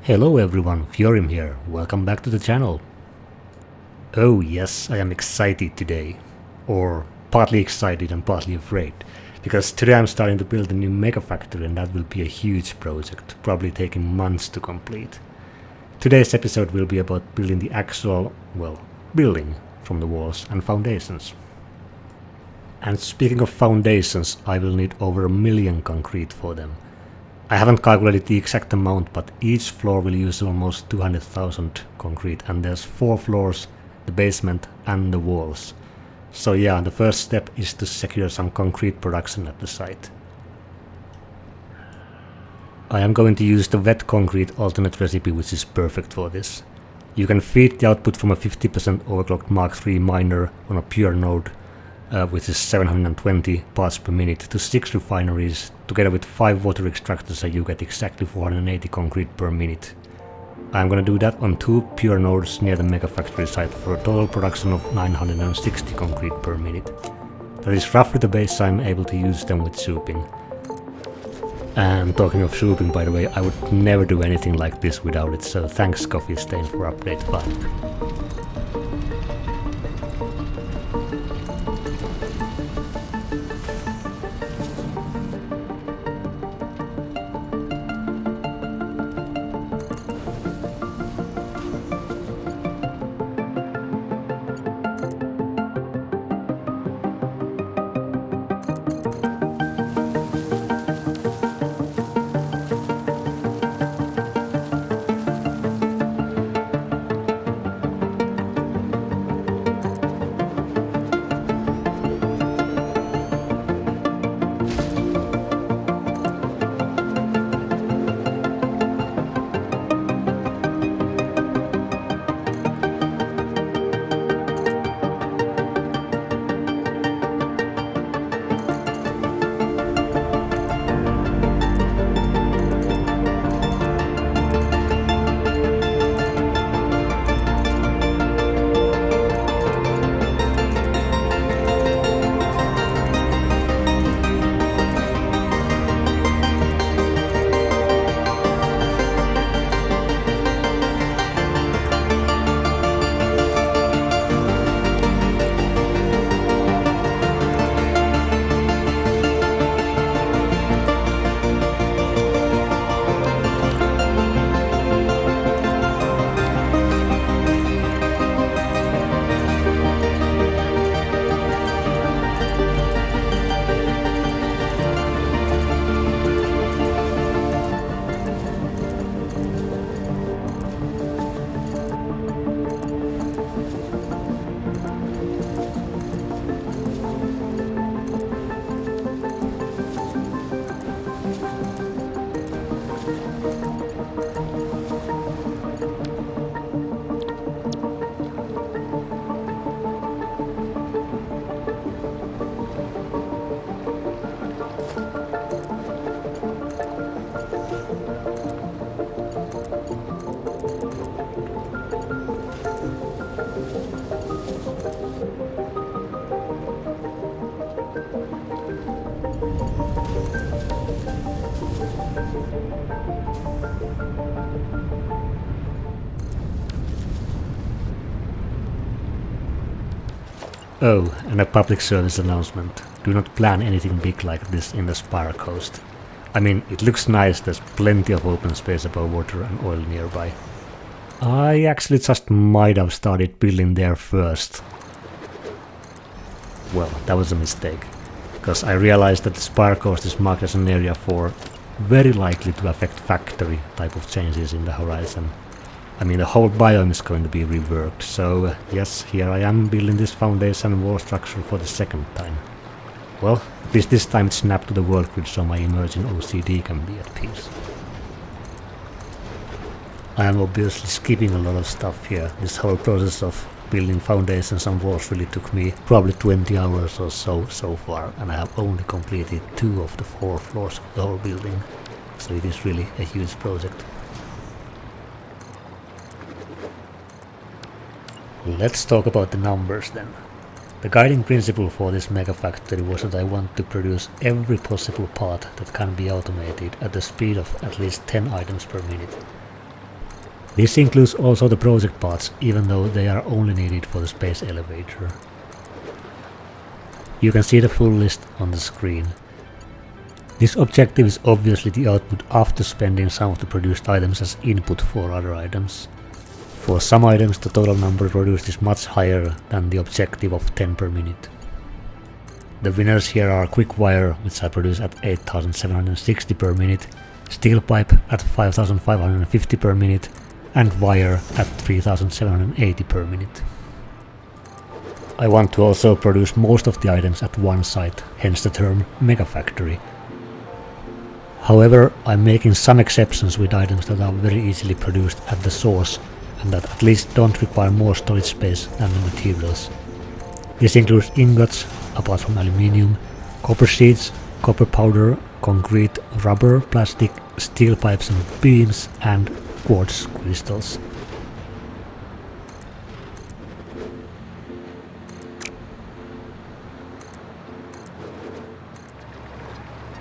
Hello everyone, Fiorim here, welcome back to the channel. Oh yes, I am excited today. Or partly excited and partly afraid. Because today I'm starting to build a new MegaFactory and that will be a huge project, probably taking months to complete. Today's episode will be about building the actual, building from the walls and foundations. And speaking of foundations, I will need over 1 million concrete for them. I haven't calculated the exact amount, but each floor will use almost 200,000 concrete, and there's 4 floors, the basement and the walls. So yeah, the first step is to secure some concrete production at the site. I am going to use the wet concrete alternate recipe, which is perfect for this. You can feed the output from a 50% overclocked Mark III miner on a pure node, which is 720 parts per minute, to 6 refineries, together with 5 water extractors, so you get exactly 480 concrete per minute. I'm gonna do that on 2 pure nodes near the MegaFactory site for a total production of 960 concrete per minute. That is roughly the base I'm able to use them with souping. And talking of souping, by the way, I would never do anything like this without it, so thanks Coffee Stain for update 5. Oh, and a public service announcement. Do not plan anything big like this in the Spire coast. I mean, it looks nice, there's plenty of open space above water and oil nearby. I actually just might have started building there first. Well, that was a mistake, because I realized that the Spire coast is marked as an area for very likely to affect factory type of changes in the horizon. I mean, the whole biome is going to be reworked, so yes, here I am building this foundation wall structure for the second time. Well, at least this time it's snapped to the world grid so my emerging OCD can be at peace. I am obviously skipping a lot of stuff here. This whole process of building foundations and walls really took me probably 20 hours or so far, and I have only completed 2 of the 4 floors of the whole building, so it is really a huge project. Let's talk about the numbers then. The guiding principle for this MegaFactory was that I want to produce every possible part that can be automated at the speed of at least 10 items per minute. This includes also the project parts, even though they are only needed for the space elevator. You can see the full list on the screen. This objective is obviously the output after spending some of the produced items as input for other items. For some items the total number produced is much higher than the objective of 10 per minute. The winners here are quick wire, which I produce at 8760 per minute, steel pipe at 5550 per minute, and wire at 3780 per minute. I want to also produce most of the items at one site, hence the term MegaFactory. However, I'm making some exceptions with items that are very easily produced at the source and that at least don't require more storage space than the materials. This includes ingots, apart from aluminium, copper sheets, copper powder, concrete, rubber, plastic, steel pipes and beams, and quartz crystals.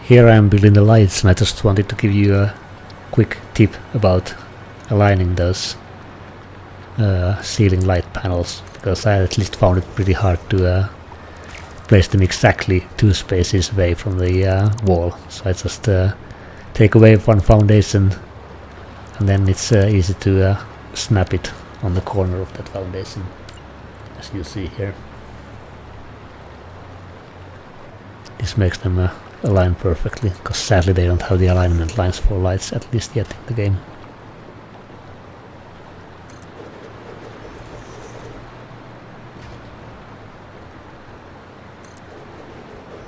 Here I am building the lights, and I just wanted to give you a quick tip about aligning those ceiling light panels, because I at least found it pretty hard to place them exactly 2 spaces away from the wall. So I just take away one foundation, and then it's easy to snap it on the corner of that foundation, as you see here. This makes them align perfectly, because sadly they don't have the alignment lines for lights, at least yet in the game.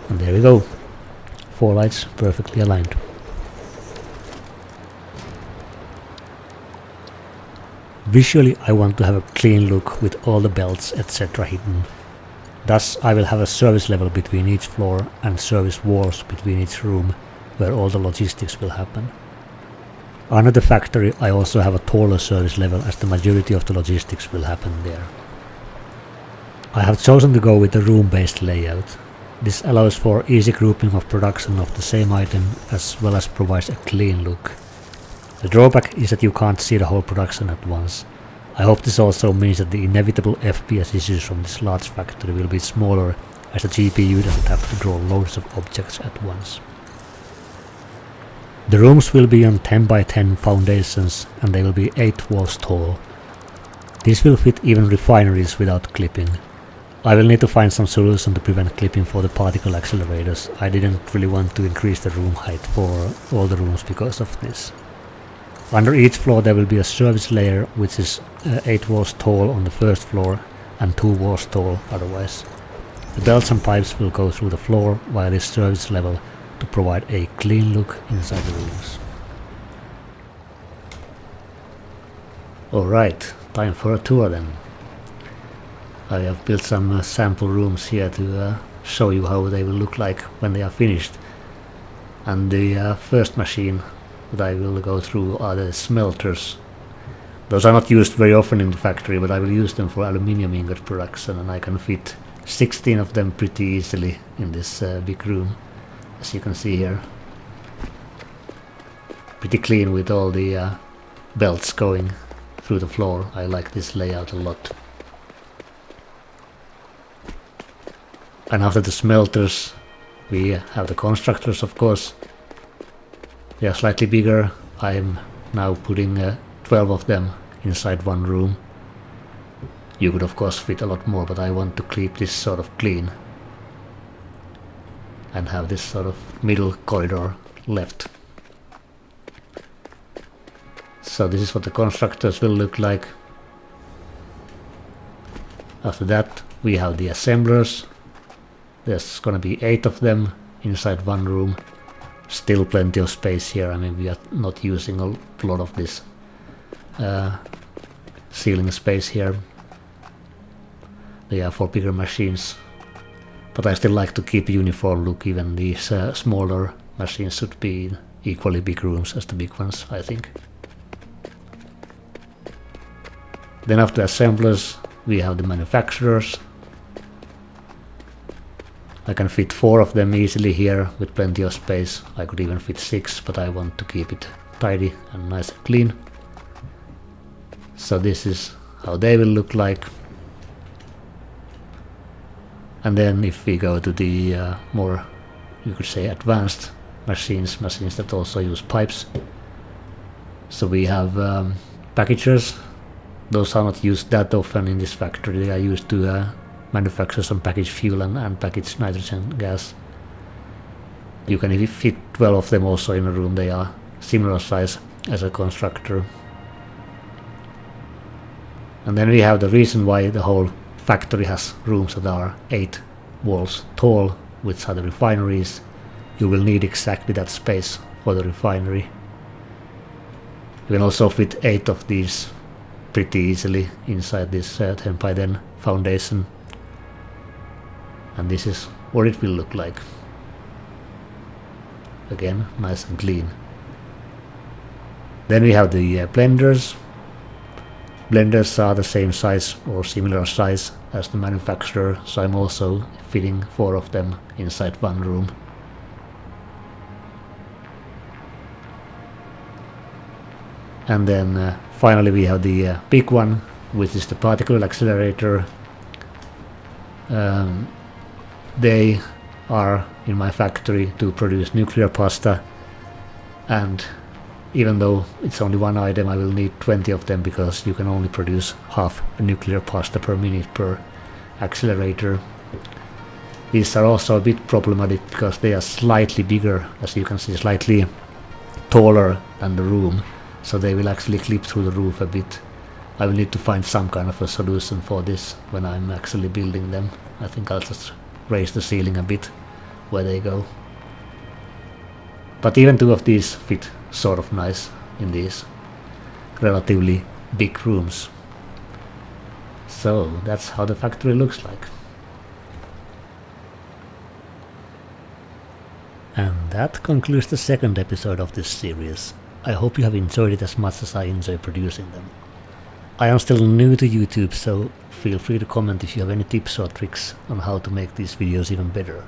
And there we go, 4 lights perfectly aligned. Visually I want to have a clean look with all the belts etc. hidden. Thus I will have a service level between each floor and service walls between each room, where all the logistics will happen. Under the factory I also have a taller service level, as the majority of the logistics will happen there. I have chosen to go with the room-based layout. This allows for easy grouping of production of the same item, as well as provides a clean look. The drawback is that you can't see the whole production at once. I hope this also means that the inevitable FPS issues from this large factory will be smaller, as the GPU doesn't have to draw loads of objects at once. The rooms will be on 10 by 10 foundations, and they will be 8 walls tall. This will fit even refineries without clipping. I will need to find some solution to prevent clipping for the particle accelerators. I didn't really want to increase the room height for all the rooms because of this. Under each floor there will be a service layer, which is 8 walls tall on the first floor and 2 walls tall otherwise. The belts and pipes will go through the floor via this service level to provide a clean look inside the rooms. Alright, time for a tour then. I have built some sample rooms here to show you how they will look like when they are finished. And the first machine that I will go through are the smelters. Those are not used very often in the factory, but I will use them for aluminium ingot production, and I can fit 16 of them pretty easily in this big room, as you can see here. Pretty clean with all the belts going through the floor. I like this layout a lot. And after the smelters we have the constructors, of course. They are slightly bigger. I am now putting 12 of them inside one room. You could of course fit a lot more, but I want to keep this sort of clean and have this sort of middle corridor left. So this is what the constructors will look like. After that we have the assemblers. There's gonna be 8 of them inside one room. Still plenty of space here. I mean, we are not using a lot of this ceiling space here. They are for bigger machines, but I still like to keep a uniform look. Even these smaller machines should be in equally big rooms as the big ones, I think. Then after assemblers we have the manufacturers. I can fit 4 of them easily here with plenty of space. I could even fit 6, but I want to keep it tidy and nice and clean. So this is how they will look like. And then if we go to the more, you could say, advanced machines that also use pipes. So we have packagers. Those are not used that often in this factory. They are used to manufacture some packaged fuel and packaged nitrogen gas. You can fit 12 of them also in a room. They are similar size as a constructor. And then we have the reason why the whole factory has rooms that are 8 walls tall, which are the refineries. You will need exactly that space for the refinery. You can also fit 8 of these pretty easily inside this 10 by 10 foundation. And this is what it will look like. Again, nice and clean. Then we have the blenders. Blenders are the same size or similar size as the manufacturer, so I'm also fitting 4 of them inside one room. And then finally we have the big one, which is the particle accelerator. They are in my factory to produce nuclear pasta, and even though it's only one item, I will need 20 of them because you can only produce half a nuclear pasta per minute per accelerator. These are also a bit problematic because they are slightly bigger, as you can see, slightly taller than the room, so they will actually clip through the roof a bit. I will need to find some kind of a solution for this when I'm actually building them. I think I'll just raise the ceiling a bit where they go. But even 2 of these fit sort of nice in these relatively big rooms. So that's how the factory looks like. And that concludes the second episode of this series. I hope you have enjoyed it as much as I enjoy producing them. I am still new to YouTube, so feel free to comment if you have any tips or tricks on how to make these videos even better.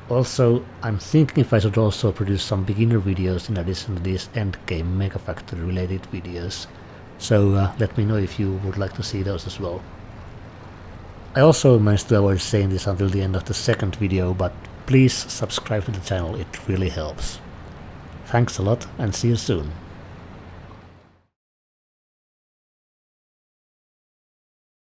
Also, I'm thinking if I should also produce some beginner videos in addition to these endgame MegaFactory related videos, so let me know if you would like to see those as well. I also managed to avoid saying this until the end of the second video, but please subscribe to the channel, it really helps. Thanks a lot and see you soon.